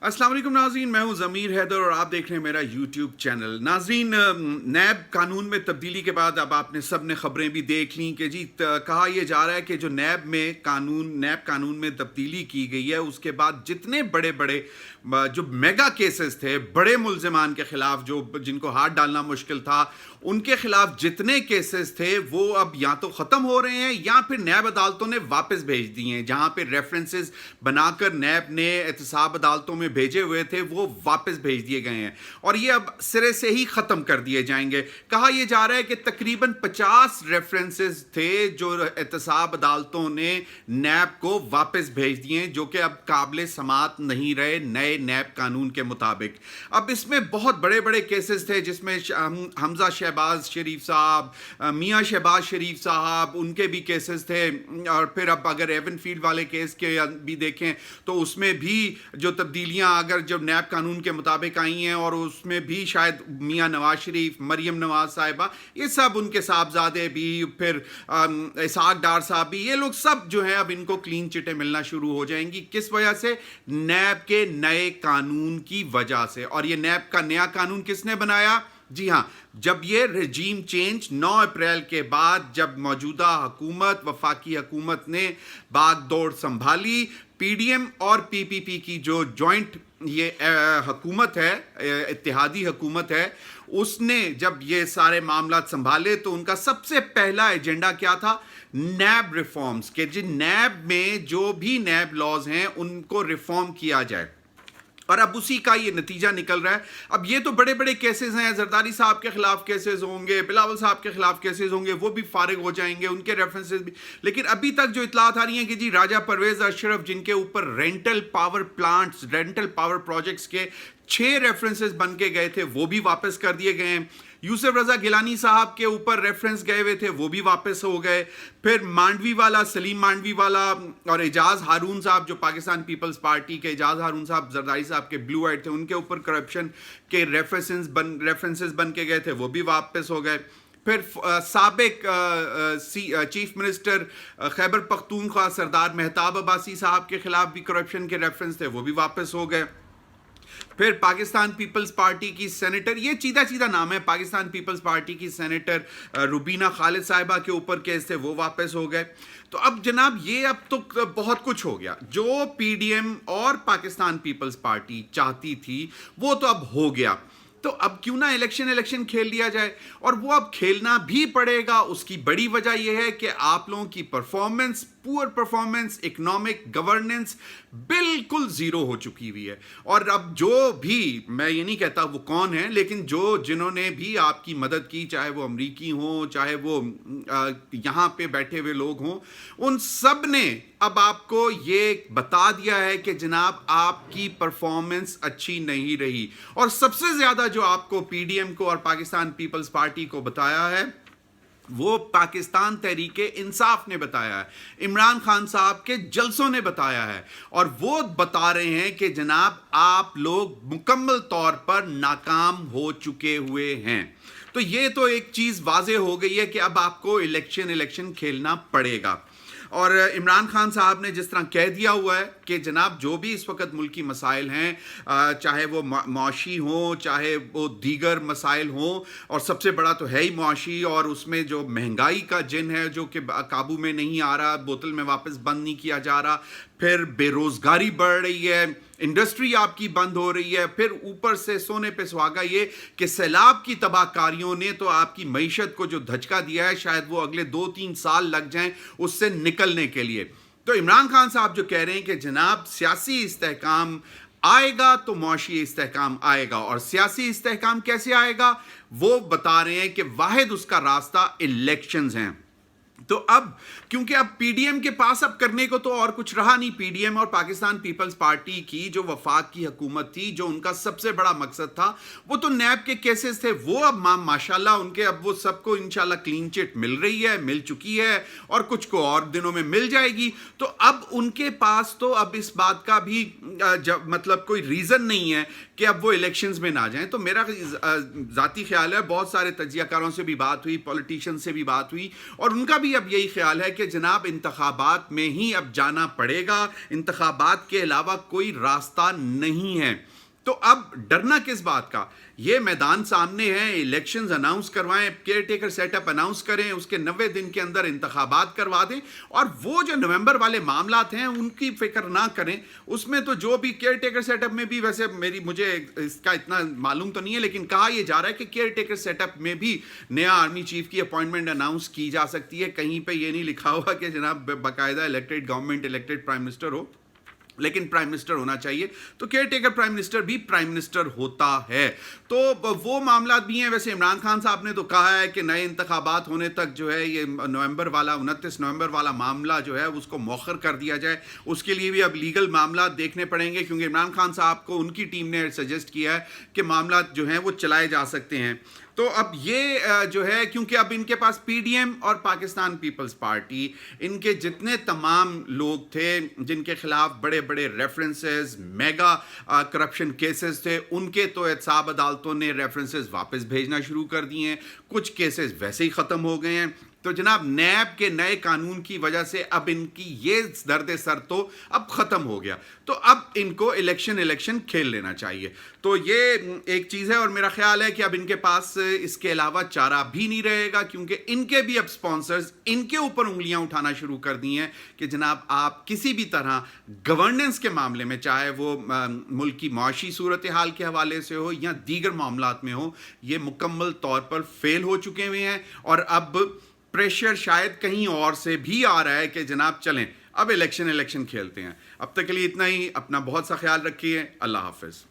अस्सलाम वालेकुम नाज़रीन, मैं हूं ज़मीर हैदर और आप देख रहे हैं मेरा यूट्यूब चैनल। नाज़रीन, नैब कानून में तब्दीली के बाद अब आपने सब ने ख़बरें भी देख लीं कि जी कहा यह जा रहा है कि जो नैब कानून में तब्दीली की गई है, उसके बाद जितने बड़े बड़े जो मेगा केसेस थे, बड़े मुल्ज़िमान के ख़िलाफ़ जो जिनको हाथ डालना मुश्किल था, उनके ख़िलाफ़ जितने केसेस थे वो अब या तो ख़त्म हो रहे हैं या फिर नैब अदालतों ने वापस भेज दिए हैं। जहाँ पे रेफरेंसेस बनाकर नैब ने एहतसाब अदालतों में भेजे हुए थे वो वापस भेज दिए गए हैं और ये अब सिरे से ही ख़त्म कर दिए जाएंगे। कहा यह जा रहा है कि तकरीबन 50 रेफरेंसेस थे जो एहतसाब अदालतों ने नैब को वापस भेज दिए, जो कि अब काबिल समात नहीं रहे नए नैब कानून के मुताबिक। अब इसमें बहुत बड़े बड़े केसेस थे जिसमें हमजा शहबाज शरीफ साहब, मियाँ शहबाज शरीफ साहब, उनके भी केसेस थे। और फिर अब अगर एवनफील्ड वाले केस के भी देखें तो उसमें भी जो तब्दीलियां अगर जब नैब कानून के मुताबिक आई हैं और उसमें भी शायद मियाँ नवाज शरीफ, मरियम नवाज साहिबा, ये सब उनके साहबजादे भी, फिर इसहाक डार साहब भी, ये लोग सब जो हैं अब इनको क्लीन चिटें मिलना शुरू हो जाएंगी। किस वजह से? नैब के नए कानून की वजह से। और ये नैब का नया कानून किसने बनाया? जी हाँ, जब ये रजीम चेंज 9 अप्रैल के बाद जब मौजूदा हुकूमत, वफाकी हुकूमत ने बागडोर संभाली, पीडीएम और पीपीपी की जो जॉइंट ये हुकूमत है, इत्तेहादी हुकूमत है, उसने जब ये सारे मामला संभाले तो उनका सबसे पहला एजेंडा क्या था? नैब रिफॉर्म्स के। जिन नैब में जो भी नैब लॉज हैं उनको रिफॉर्म किया जाए और अब उसी का ये नतीजा निकल रहा है। अब ये तो बड़े बड़े केसेस हैं, जरदारी साहब के खिलाफ केसेस होंगे, बिलावल साहब के खिलाफ केसेस होंगे, वो भी फारिग हो जाएंगे, उनके रेफरेंसेस भी। लेकिन अभी तक जो इतलात आ रही हैं कि जी राजा परवेज अशरफ, जिनके ऊपर rental power plants, rental power projects के 6 रेफरेंसेस बन के गए थे, वो भी वापस कर दिए गए हैं। यूसुफ रजा गिलानी साहब के ऊपर रेफरेंस गए हुए थे, वो भी वापस हो गए। फिर मांडवी वाला, सलीम मांडवी वाला और एजाज हारून साहब, जो पाकिस्तान पीपल्स पार्टी के एजाज हारून साहब जरदारी साहब के ब्लू आइट थे, उनके ऊपर करप्शन के रेफरेंसेस बन के गए थे, वो भी वापस हो गए। फिर साबिक चीफ मिनिस्टर खैबर पख्तूनख्वा सरदार मेहताब अब्बासी साहब के खिलाफ भी करप्शन के रेफरेंस थे, वो भी वापस हो गए। फिर पाकिस्तान पीपल्स पार्टी की सेनेटर, ये सीधा नाम है, पाकिस्तान पीपल्स पार्टी की सेनेटर रुबीना खालिद साहिबा के ऊपर केस थे, वो वापस हो गए। तो अब जनाब ये अब तो बहुत कुछ हो गया। जो पीडीएम और पाकिस्तान पीपल्स पार्टी चाहती थी वो तो अब हो गया। तो अब क्यों ना इलेक्शन खेल लिया जाए, और वो अब खेलना भी पड़ेगा। उसकी बड़ी वजह यह है कि आप लोगों की performance, poor performance, economic governance बिल्कुल जीरो हो चुकी हुई है। और अब जो भी, मैं ये नहीं कहता वो कौन है, लेकिन जिन्होंने भी आपकी मदद की, चाहे वो अमरीकी हों, चाहे वो यहाँ पे बैठे हुए लोग हों, उन सब ने अब आपको ये बता दिया है कि जनाब आपकी परफॉर्मेंस अच्छी नहीं रही। और सबसे ज्यादा जो आपको पीडीएम को और पाकिस्तान पीपल्स पार्टी को बताया है वो पाकिस्तान तहरीके इंसाफ ने बताया है, इमरान खान साहब के जलसों ने बताया है। और वो बता रहे हैं कि जनाब आप लोग मुकम्मल तौर पर नाकाम हो चुके हुए हैं। तो ये तो एक चीज वाज़ेह हो गई है कि अब आपको इलेक्शन खेलना पड़ेगा। और इमरान खान साहब ने जिस तरह कह दिया हुआ है कि जनाब जो भी इस वक्त मुल्की मसाइल हैं, चाहे वो मुआशी हों, चाहे वो दीगर मसाइल हों, और सबसे बड़ा तो है ही मुआशी, और उसमें जो महंगाई का जिन है जो कि काबू में नहीं आ रहा, बोतल में वापस बंद नहीं किया जा रहा, फिर बेरोजगारी बढ़ रही है, इंडस्ट्री आपकी बंद हो रही है, फिर ऊपर से सोने पे सुहागा ये कि सैलाब की तबाहकारियों ने तो आपकी मईशत को जो धचका दिया है, शायद वो अगले 2-3 साल लग जाएं उससे निकलने के लिए। तो इमरान खान साहब जो कह रहे हैं कि जनाब सियासी इस्तेहकाम आएगा तो मुआशी इस्तेहकाम आएगा, और सियासी इस्तेहकाम कैसे आएगा वो बता रहे हैं कि वाहिद उसका रास्ता इलेक्शंस हैं। तो अब क्योंकि अब पीडीएम के पास अब करने को तो और कुछ रहा नहीं, पीडीएम और पाकिस्तान पीपल्स पार्टी की जो वफाक की हुकूमत थी, जो उनका सबसे बड़ा मकसद था वो तो नैब के केसेस थे, वो अब माशाल्लाह उनके अब वो सबको इंशाल्लाह क्लीन चिट मिल रही है, मिल चुकी है, और कुछ को और दिनों में मिल जाएगी। तो अब उनके पास तो अब इस बात का भी मतलब कोई रीज़न नहीं है कि अब वो इलेक्शंस में ना जाएं। तो मेरा ज़ाती ख्याल है, बहुत सारे तजियाकारों से भी बात हुई, पॉलिटिशियन से भी बात हुई, और उनका भी اب یہی خیال ہے کہ جناب انتخابات میں ہی اب جانا پڑے گا, انتخابات کے علاوہ کوئی راستہ نہیں ہے. تو اب ڈرنا کس بات کا؟ یہ میدان سامنے ہے, الیکشنز اناؤنس کروائیں, caretaker set up announce کریں, اس کے 90 دن کے اندر انتخابات کروا دیں, اور وہ جو نومبر والے معاملات ہیں ان کی فکر نہ کریں. اس میں تو جو بھی کیئر ٹیکر سیٹ اپ میں بھی, ویسے مجھے اس کا اتنا معلوم تو نہیں ہے, لیکن کہا یہ جا رہا ہے کہ کیئر ٹیکر سیٹ اپ میں بھی نیا آرمی چیف کی اپوائنٹمنٹ اناؤنس کی جا سکتی ہے. کہیں پہ یہ نہیں لکھا ہوا کہ جناب باقاعدہ elected government elected prime minister ہو, لیکن پرائم منسٹر ہونا چاہیے. تو کیئر ٹیکر پرائم منسٹر بھی پرائم منسٹر ہوتا ہے. تو وہ معاملات بھی ہیں. ویسے عمران خان صاحب نے تو کہا ہے کہ نئے انتخابات ہونے تک جو ہے یہ نومبر والا 29 نومبر والا معاملہ جو ہے اس کو مؤخر کر دیا جائے. اس کے لیے بھی اب لیگل معاملات دیکھنے پڑیں گے, کیونکہ عمران خان صاحب کو ان کی ٹیم نے سجیسٹ کیا ہے کہ معاملات جو ہیں وہ چلائے جا سکتے ہیں. تو اب یہ جو ہے, کیونکہ اب ان کے پاس پی ڈی ایم اور پاکستان پیپلز پارٹی, ان کے جتنے تمام لوگ تھے جن کے خلاف بڑے بڑے ریفرنسز, میگا کرپشن کیسز تھے, ان کے تو احتساب عدالتوں نے ریفرنسز واپس بھیجنا شروع کر دیے ہیں. کچھ کیسز ویسے ہی ختم ہو گئے ہیں. تو جناب نیب کے نئے قانون کی وجہ سے اب ان کی یہ درد سر تو اب ختم ہو گیا. تو اب ان کو الیکشن کھیل لینا چاہیے. تو یہ ایک چیز ہے, اور میرا خیال ہے کہ اب ان کے پاس اس کے علاوہ چارہ بھی نہیں رہے گا, کیونکہ ان کے بھی اب سپانسرز ان کے اوپر انگلیاں اٹھانا شروع کر دی ہیں کہ جناب آپ کسی بھی طرح گورننس کے معاملے میں, چاہے وہ ملک کی معاشی صورتحال کے حوالے سے ہو یا دیگر معاملات میں ہو, یہ مکمل طور پر فیل ہو چکے ہوئے ہیں. اور اب پریشر شاید کہیں اور سے بھی آ رہا ہے کہ جناب چلیں اب الیکشن کھیلتے ہیں. اب تک کے لیے اتنا ہی. اپنا بہت سا خیال رکھیے. اللہ حافظ.